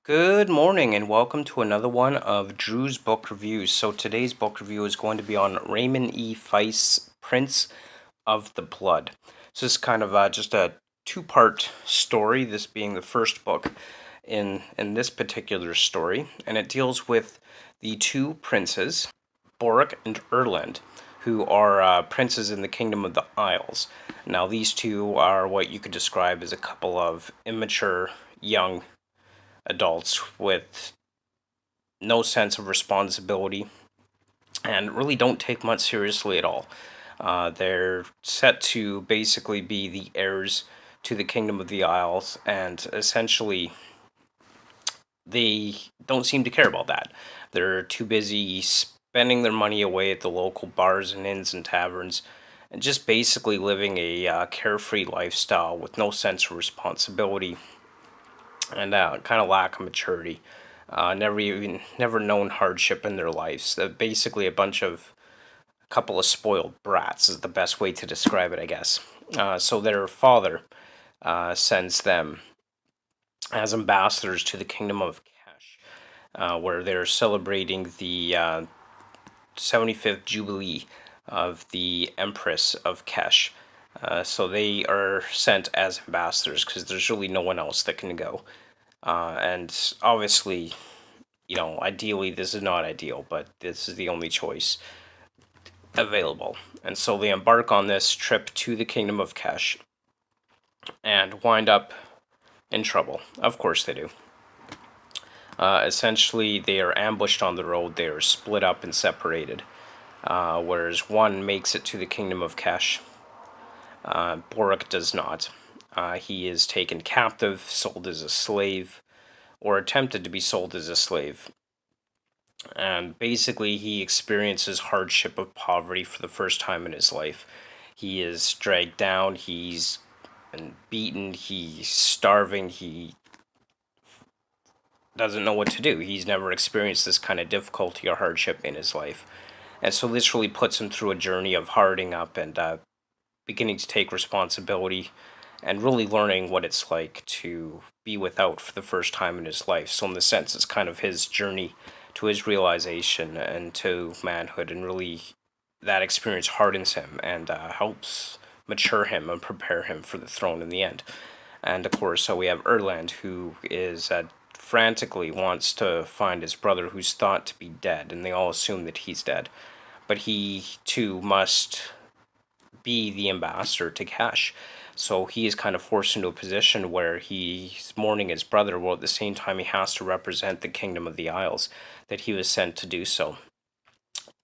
Good morning and welcome to another one of Drew's book reviews. So today's book review is going to be on Raymond E. Feist's Prince of the Blood. So this is kind of just a two-part story, this being the first book in this particular story, and it deals with the two princes, Boric and Erland, who are princes in the Kingdom of the Isles. Now these two are what you could describe as a couple of immature young adults with no sense of responsibility and really don't take much seriously at all. They're set to basically be the heirs to the Kingdom of the Isles, and essentially they don't seem to care about that. They're too busy spending their money away at the local bars and inns and taverns, and just basically living a carefree lifestyle with no sense of responsibility and kind of lack of maturity. Never known hardship in their lives. Basically, a couple of spoiled brats is the best way to describe it, I guess. So their father sends them as ambassadors to the Kingdom of Kesh, where they're celebrating the 75th Jubilee of the Empress of Kesh. So they are sent as ambassadors because there's really no one else that can go. And obviously, ideally this is not ideal, but this is the only choice available. And so they embark on this trip to the Kingdom of Kesh and wind up in trouble. Of course they do. Essentially, they are ambushed on the road. They are split up and separated. Whereas one makes it to the Kingdom of Kesh, Boric does not. He is taken captive, sold as a slave, or attempted to be sold as a slave. And basically, he experiences hardship of poverty for the first time in his life. He is dragged down, he's been beaten, he's starving, he doesn't know what to do. He's never experienced this kind of difficulty or hardship in his life. And so this really puts him through a journey of hardening up and beginning to take responsibility and really learning what it's like to be without for the first time in his life. So in the sense, it's kind of his journey to his realization and to manhood, and really that experience hardens him and helps mature him and prepare him for the throne in the end. And of course, so we have Erland, who is frantically wants to find his brother who's thought to be dead, and they all assume that he's dead. But he too must be the ambassador to Kesh. So he is kind of forced into a position where he's mourning his brother, while at the same time he has to represent the Kingdom of the Isles, that he was sent to do so.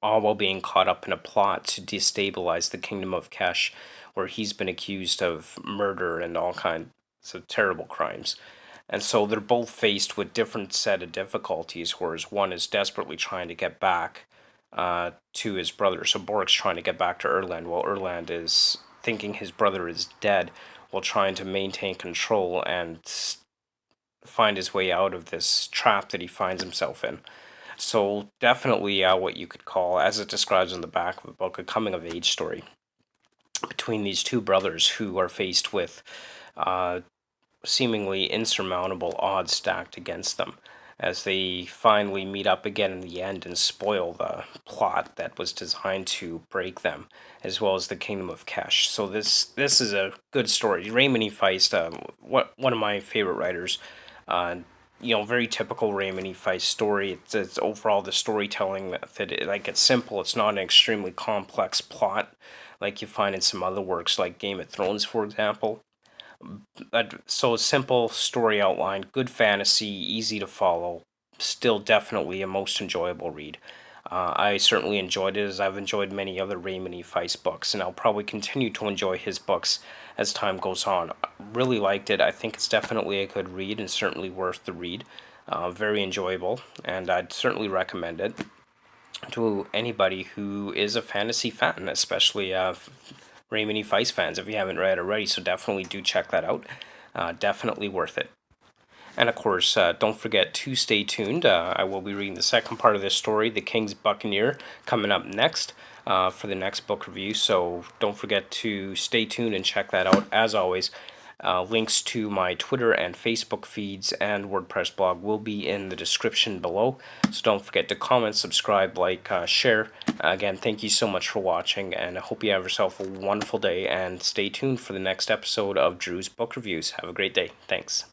All while being caught up in a plot to destabilize the Kingdom of Kesh, where he's been accused of murder and all kinds of terrible crimes. And so they're both faced with different set of difficulties, whereas one is desperately trying to get back to his brother. So Boric's trying to get back to Erland, while Erland is thinking his brother is dead, while trying to maintain control and find his way out of this trap that he finds himself in. So definitely what you could call, as it describes in the back of the book, a coming-of-age story between these two brothers who are faced with seemingly insurmountable odds stacked against them, as they finally meet up again in the end and spoil the plot that was designed to break them, as well as the Kingdom of Kesh. So this is a good story. Raymond E. Feist, one of my favorite writers. Very typical Raymond E. Feist story. It's overall the storytelling method. It's simple. It's not an extremely complex plot like you find in some other works, like Game of Thrones, for example. So simple story outline, good fantasy, easy to follow, still definitely a most enjoyable read. I certainly enjoyed it, as I've enjoyed many other Raymond E. Feist books, and I'll probably continue to enjoy his books as time goes on. Really liked it. I think it's definitely a good read and certainly worth the read. Very enjoyable, and I'd certainly recommend it to anybody who is a fantasy fan, especially Raymond E. Feist fans if you haven't read already, so definitely do check that out. Definitely worth it. And of course, don't forget to stay tuned. I will be reading the second part of this story, The King's Buccaneer, coming up next for the next book review. So don't forget to stay tuned and check that out. As always, Links to my Twitter and Facebook feeds and WordPress blog will be in the description below. So don't forget to comment, subscribe, like, share. Again, thank you so much for watching, and I hope you have yourself a wonderful day, and stay tuned for the next episode of Drew's Book Reviews. Have a great day. Thanks.